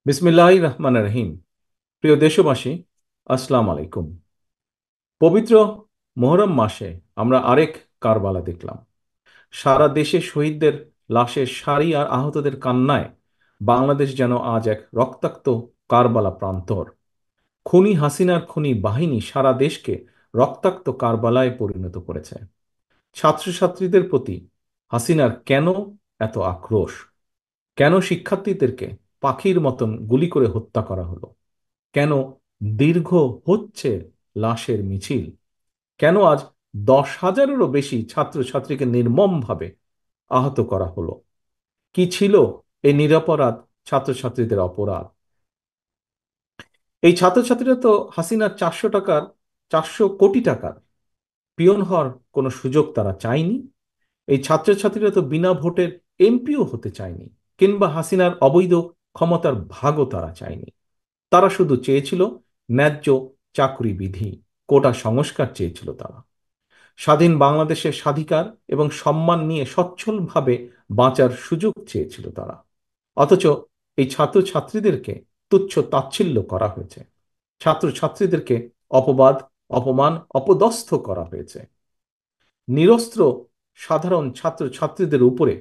বিসমিল্লাহির রহমানির রহিম। প্রিয় দেশবাসী, আসসালামু আলাইকুম। পবিত্র মুহররম মাসে আমরা আরেক কারবালা দেখলাম। সারা দেশে শহীদদের লাশের সারি আর আহতদের কান্নায় বাংলাদেশ যেন আজ এক রক্তাক্ত কারবালা প্রান্তর। খুনি হাসিনার খুনি বাহিনী সারা দেশকে রক্তাক্ত কারবালায় পরিণত করেছে। ছাত্রছাত্রীদের প্রতি হাসিনার কেন এত আক্রোশ? কেন শিক্ষার্থীদেরকে পাখির মতন গুলি করে হত্যা করা হলো? কেন দীর্ঘ হচ্ছে লাশের মিছিল? কেন আজ 10,000-এরও বেশি ছাত্রছাত্রীকে নির্মমভাবে আহত করা হলো? কি ছিল এই নিরপরাধ ছাত্রছাত্রীদের অপরাধ? এই ছাত্রছাত্রীরা তো হাসিনার 400 কোটি টাকার পিয়ন হওয়ার কোনো সুযোগ তারা চায়নি। এই ছাত্রছাত্রীরা তো বিনা ভোটের এমপিও হতে চায়নি, কিংবা হাসিনার অবৈধ ক্ষমতার ভাগও তারা চায়নি। তারা শুধু চেয়েছিল ন্যায্য চাকরি বিধি, কোটা সংস্কার চেয়েছিল তারা। স্বাধীন বাংলাদেশের স্বাধিকার এবং সম্মান নিয়ে সচ্ছলভাবে বাঁচার সুযোগ চেয়েছিল তারা। অথচ এই ছাত্রছাত্রীদেরকে তুচ্ছ তাচ্ছিল্য করা হয়েছে। ছাত্রছাত্রীদেরকে অপবাদ, অপমান, অপদস্থ করা হয়েছে। নিরস্ত্র সাধারণ ছাত্রছাত্রীদের উপরে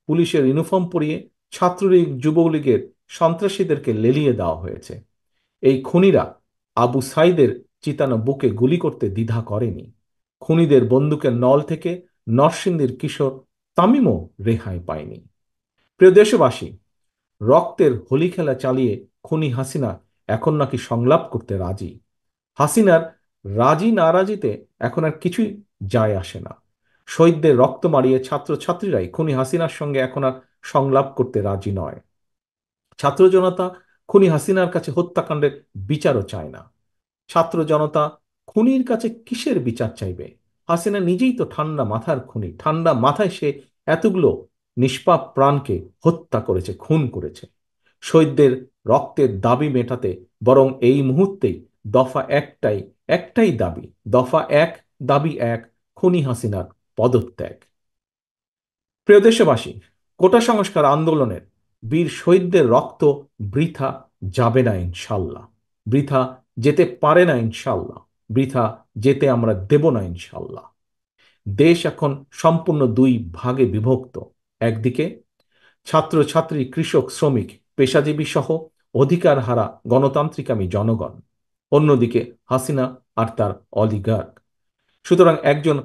পুলিশের ইউনিফর্ম পরিয়ে ছাত্রলীগ, যুবলীগের সন্ত্রাসীদেরকে লেলিয়ে দেওয়া হয়েছে। এই খুনিরা আবু সাইদের চিতানো বুকে গুলি করতে দ্বিধা করেনি। খুনিদের বন্দুকের নল থেকে নরসিংদীর কিশোর তামিমও রেহাই পায়নি। প্রিয় দেশবাসী, রক্তের হোলি খেলা চালিয়ে খুনি হাসিনা এখন নাকি সংলাপ করতে রাজি। হাসিনার রাজি নারাজিতে এখন আর কিছুই যায় আসে না। শহীদদের রক্ত মারিয়ে ছাত্রছাত্রীরাই খুনি হাসিনার সঙ্গে এখন আর সংলাপ করতে রাজি নয়। ছাত্র জনতা খুনি হাসিনার কাছে হত্যাকাণ্ডের বিচারও চায় না। ছাত্র জনতা খুনির কাছে কিসের বিচার চাইবে? হাসিনা নিজেই তো ঠান্ডা মাথার খুনি। ঠান্ডা মাথায় সে এতগুলো নিষ্পাপ প্রাণকে হত্যা করেছে, খুন করেছে। শহীদদের রক্তের দাবি মেটাতে বরং এই মুহূর্তেই দফা একটাই, একটাই দাবি, দফা এক, দাবি এক, খুনি হাসিনার পদত্যাগ। প্রিয় দেশবাসী, কোটা সংস্কার আন্দোলনের বীর শহীদদের রক্ত বৃথা যাবে না ইনশাল্লাহ। বৃথা যেতে পারে না ইনশাল্লাহ। বৃথা যেতে আমরা দেব না ইনশাল্লাহ। দেশ এখন সম্পূর্ণ দুই ভাগে বিভক্ত। একদিকে ছাত্রছাত্রী, কৃষক, শ্রমিক, পেশাজীবী সহ অধিকার হারা গণতান্ত্রিকামী জনগণ। অন্যদিকে হাসিনা আর তার অলিগার্ক। সুতরাং একজন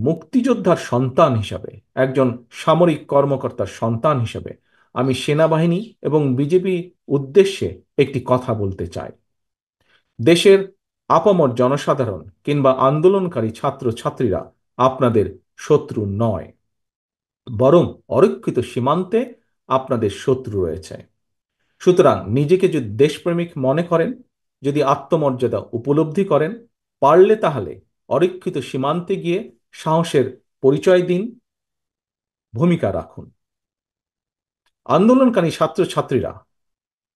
মুক্তিযোদ্ধার সন্তান হিসাবে, একজন সামরিক কর্মকর্তার সন্তান হিসাবে আমি সেনাবাহিনী এবং বিজেপি উদ্দেশ্যে একটি কথা বলতে চাই। দেশের আপামর জনসাধারণ কিংবা আন্দোলনকারী ছাত্রছাত্রীরা আপনাদের শত্রু নয়, বরং অরক্ষিত সীমান্তে আপনাদের শত্রু রয়েছে। সুতরাং নিজেকে যদি দেশপ্রেমিক মনে করেন, যদি আত্মমর্যাদা উপলব্ধি করেন, পারলে তাহলে অরক্ষিত সীমান্তে গিয়ে সাহসের পরিচয় দিন, ভূমিকা রাখুন। আন্দোলনকারী ছাত্রছাত্রীরা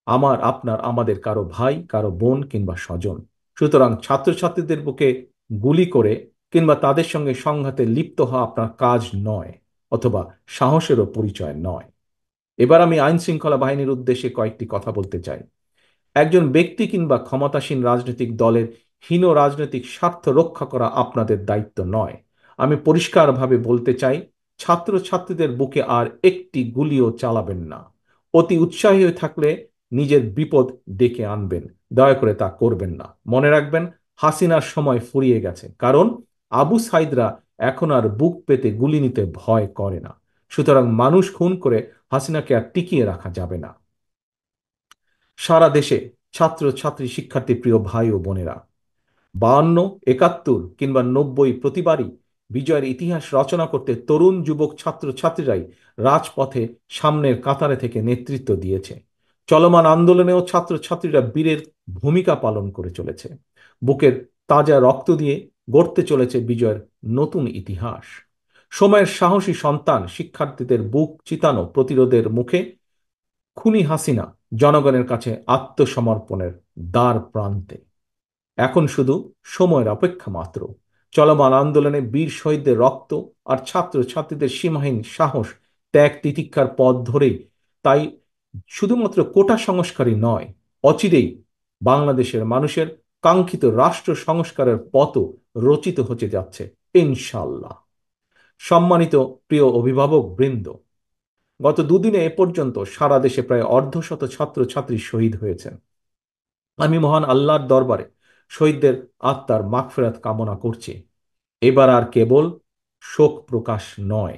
আমার, আপনার, আমাদের কারো ভাই, কারো বোন কিংবা স্বজন। সুতরাং ছাত্রছাত্রীদের বুকে গুলি করে কিংবা তাদের সঙ্গে সংঘাতে লিপ্ত হওয়া আপনার কাজ নয়, অথবা সাহসেরও পরিচয় নয়। এবার আমি আইন শৃঙ্খলা বাহিনীর উদ্দেশ্যে কয়েকটি কথা বলতে চাই। একজন ব্যক্তি কিংবা ক্ষমতাসীন রাজনৈতিক দলের হীন রাজনৈতিক স্বার্থ রক্ষা করা আপনাদের দায়িত্ব নয়। আমি পরিষ্কারভাবে বলতে চাই, ছাত্রছাত্রীদের বুকে আর একটি গুলিও চালাবেন না। অতি উৎসাহী হয়ে থাকলে নিজের বিপদ ডেকে আনবেন। দয়া করে তা করবেন না। মনে রাখবেন, হাসিনার সময় ফুরিয়ে গেছে, কারণ আবু সাইদরা এখন আর বুক পেতে গুলি নিতে ভয় করে না। সুতরাং মানুষ খুন করে হাসিনাকে আর টিকিয়ে রাখা যাবে না। সারা দেশে ছাত্র ছাত্রী, শিক্ষার্থী, প্রিয় ভাই ও বোনেরা, 52, 71 কিংবা 90 প্রতিবারই বিজয়ের ইতিহাস রচনা করতে তরুণ যুবক ছাত্র ছাত্রীরাই রাজপথে সামনের কাতারে থেকে নেতৃত্ব দিয়েছে। চলমান আন্দোলনেও ছাত্র ছাত্রীরা বীরের ভূমিকা পালন করে চলেছে। বুকের তাজা রক্ত দিয়ে গড়তে চলেছে বিজয়ের নতুন ইতিহাস। সময়ের সাহসী সন্তান শিক্ষার্থীদের বুক চিতানো প্রতিরোধের মুখে খুনি হাসিনা জনগণের কাছে আত্মসমর্পণের দ্বার প্রান্তে। এখন শুধু সময়ের অপেক্ষা মাত্র। চলমান আন্দোলনে বীর শহীদদের রক্ত আর ছাত্র ছাত্রীদের সীমাহীন সাহস, ত্যাগ, তিতিক্ষার পথ ধরেই তাই শুধুমাত্র কোটা সংস্কারই নয়, অচিরেই বাংলাদেশের মানুষের কাঙ্ক্ষিত রাষ্ট্র সংস্কারের পথও রচিত হতে যাচ্ছে ইনশাল্লাহ। সম্মানিত প্রিয় অভিভাবক বৃন্দ, গত দুদিনে এ পর্যন্ত সারা দেশে প্রায় অর্ধশত ছাত্রছাত্রী শহীদ হয়েছেন। আমি মহান আল্লাহর দরবারে শহীদদের আত্মার মাগফিরাত কামনা করছি। এবার আর কেবল শোক প্রকাশ নয়,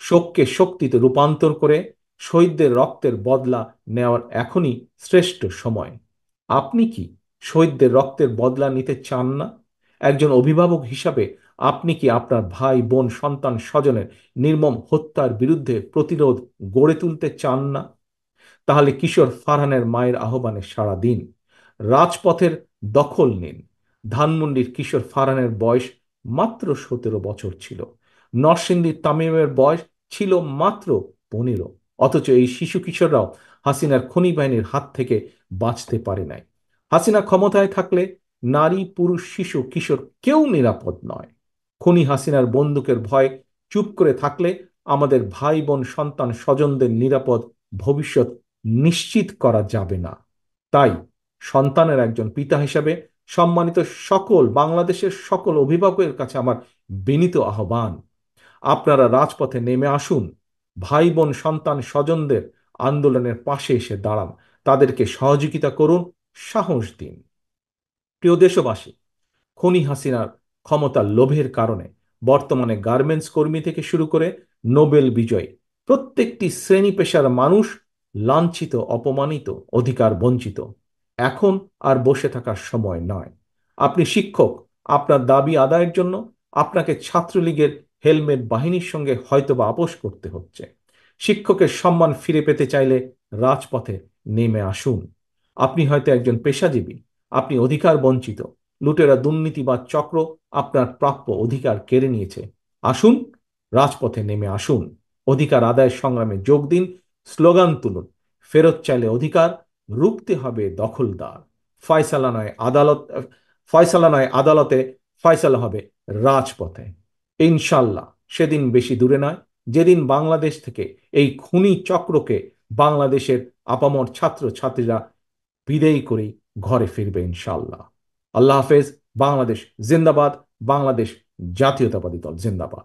শোককে শক্তিতে রূপান্তর করে শহীদদের রক্তের বদলা নেওয়ার এখনই শ্রেষ্ঠ সময়। আপনি কি শহীদদের রক্তের বদলা নিতে চান না? একজন অভিভাবক হিসাবে আপনি কি আপনার ভাই বোন সন্তান স্বজনের নির্মম হত্যার বিরুদ্ধে প্রতিরোধ গড়ে তুলতে চান না? তাহলে কিশোর ফারহানের মায়ের আহ্বানে সাড়া দিন, রাজপথের দখল নিন। ধানমন্ডির কিশোর ফারহানের বয়স মাত্র 17 বছর ছিল, নরসিংদীর তামিমের বয়স ছিল মাত্র 15। অথচ এই শিশু কিশোররাও হাসিনার খনি বাহিনীর হাত থেকে বাঁচতে পারে নাই। হাসিনা ক্ষমতায় থাকলে নারী পুরুষ শিশু কিশোর কেউ নিরাপদ নয়। খুনি হাসিনার বন্দুকের ভয় চুপ করে থাকলে আমাদের ভাই বোন সন্তান স্বজনদের নিরাপদ ভবিষ্যৎ নিশ্চিত করা যাবে না। তাই সন্তানের একজন পিতা হিসাবে সম্মানিত বাংলাদেশের সকল অভিভাবকের কাছে আমার বিনীত আহ্বান, আপনারা রাজপথে নেমে আসুন। ভাই বোন সন্তান স্বজনদের আন্দোলনের পাশে এসে দাঁড়ান, তাদেরকে সহযোগিতা করুন, সাহস দিন। প্রিয় দেশবাসী, খনি হাসিনার ক্ষমতার লোভের কারণে বর্তমানে গার্মেন্টস কর্মী থেকে শুরু করে নোবেল বিজয়ী প্রত্যেকটি শ্রেণী পেশার মানুষ লাঞ্ছিত, অপমানিত, অধিকার বঞ্চিত। এখন আর বসে থাকার সময় নয়। আপনি শিক্ষক, আপনার দাবি আদায়ের জন্য আপনাকে ছাত্রলীগের হেলমেট বাহিনীর সঙ্গে হয়তোবা আপোস করতে হচ্ছে। শিক্ষকের সম্মান ফিরে পেতে চাইলে রাজপথে নেমে আসুন। আপনি হয়তো একজন পেশাজীবী, আপনি অধিকার বঞ্চিত, লুটেরা দুর্নীতিবাদ চক্র আপনার প্রাপ্য অধিকার কেড়ে নিয়েছে। আসুন, রাজপথে নেমে আসুন, অধিকার আদায়ের সংগ্রামে যোগ দিন, স্লোগান তুলুন। ফেরত চাইলে অধিকার, রুখতে হবে দখলদার। ফয়সালা নয় আদালত, ফয়সালা নয় আদালতে, ফয়সালা হবে রাজপথে। ইনশাল্লাহ সেদিন বেশি দূরে নয়, যেদিন বাংলাদেশ থেকে এই খুনি চক্রকে বাংলাদেশের আপামর ছাত্র ছাত্রীরা বিদেয় করেই ঘরে ফিরবে ইনশাল্লাহ। আল্লাহ হাফেজ। বাংলাদেশ জিন্দাবাদ। বাংলাদেশ জাতীয়তাবাদী দল জিন্দাবাদ।